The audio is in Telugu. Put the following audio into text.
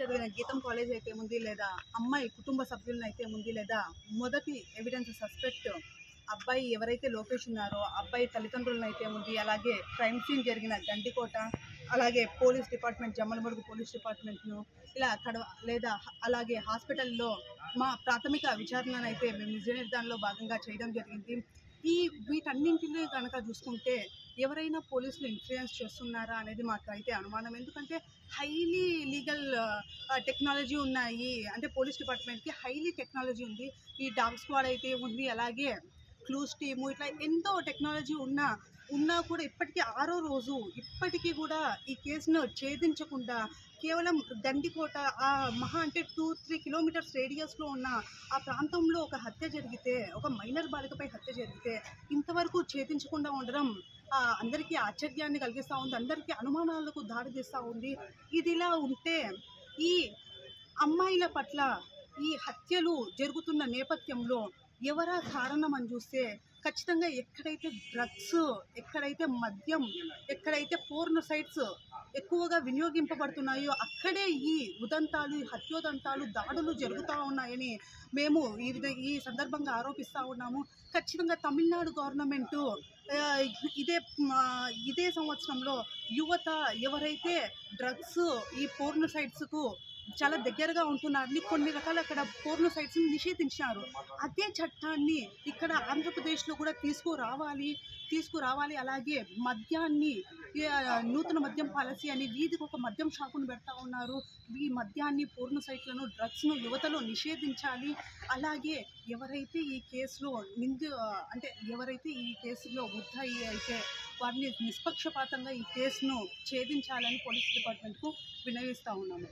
చదివిన గీతం కాలేజ్ అయితే ఉంది, లేదా అమ్మాయి కుటుంబ సభ్యులను అయితే ఉంది, లేదా మొదటి ఎవిడెన్స్ సస్పెక్ట్ అబ్బాయి ఎవరైతే లోకేష్ ఉన్నారో అబ్బాయి తల్లిదండ్రులను అయితే ఉంది, అలాగే క్రైమ్ సీన్ జరిగిన గండికోట, అలాగే పోలీస్ డిపార్ట్మెంట్ జమ్మలమడుగు పోలీస్ డిపార్ట్మెంట్ను ఇలా లేదా అలాగే హాస్పిటల్లో మా ప్రాథమిక విచారణను అయితే మేము నిజ నిర్ధారణలో భాగంగా చేయడం జరిగింది. వీటన్నింటినీ కనుక చూసుకుంటే ఎవరైనా పోలీసులు ఇన్ఫ్లుయెన్స్ చేస్తున్నారా అనేది మాకు అయితే అనుమానం. ఎందుకంటే హైలీ లీగల్ టెక్నాలజీ ఉన్నాయి, అంటే పోలీస్ డిపార్ట్మెంట్కి హైలీ టెక్నాలజీ ఉంది. ఈ డాగ్ స్క్వాడ్ అయితే ఉంది, అలాగే క్లూస్ టీము, ఇట్లా ఎంతో టెక్నాలజీ ఉన్నా కూడా ఇప్పటికీ 6వ రోజు ఇప్పటికీ కూడా ఈ కేసును ఛేదించకుండా కేవలం గండికోట మహా అంటే 2-3 కిలోమీటర్స్ రేడియస్లో ఉన్న ఆ ప్రాంతంలో ఒక హత్య జరిగితే, ఒక మైనర్ బాలికపై హత్య జరిగితే ఇంతవరకు ఛేదించకుండా ఉండడం అందరికీ ఆశ్చర్యాన్ని కలిగిస్తూ ఉంది, అందరికీ అనుమానాలకు దారితీస్తూ ఉంది. ఇదిలా ఉంటే ఈ అమ్మాయిల పట్ల ఈ హత్యలు జరుగుతున్న నేపథ్యంలో ఎవరా కారణం అని చూస్తే ఖచ్చితంగా ఎక్కడైతే డ్రగ్స్, ఎక్కడైతే మద్యం, ఎక్కడైతే పోర్నోసైట్స్ ఎక్కువగా వినియోగింపబడుతున్నాయో అక్కడే ఈ ఉదంతాలు, ఈ హత్యోదంతాలు, దాడులు జరుగుతూ ఉన్నాయని మేము ఈ సందర్భంగా ఆరోపిస్తూ ఉన్నాము. ఖచ్చితంగా తమిళనాడు గవర్నమెంటు ఇదే సంవత్సరంలో యువత ఎవరైతే డ్రగ్స్, ఈ పోర్నోసైట్స్కు చాలా దగ్గరగా ఉంటున్నారని కొన్ని రకాల అక్కడ పోర్నోసైట్స్ని నిషేధించారు. అదే చట్టాన్ని ఇక్కడ ఆంధ్రప్రదేశ్లో కూడా తీసుకురావాలి. అలాగే మద్యాన్ని, నూతన మద్యం పాలసీ అని వీధికి ఒక మద్యం షాపును పెడతా ఉన్నారు. ఈ మద్యాన్ని, పోర్నోసైట్లను, డ్రగ్స్ను యువతలో నిషేధించాలి. అలాగే ఎవరైతే ఈ కేసులో ఎవరైతే ఈ కేసులో ముద్దాయి అయితే వారిని నిష్పక్షపాతంగా ఈ కేసును ఛేదించాలని పోలీస్ డిపార్ట్మెంట్కు విన్నవిస్తూ ఉన్నాము.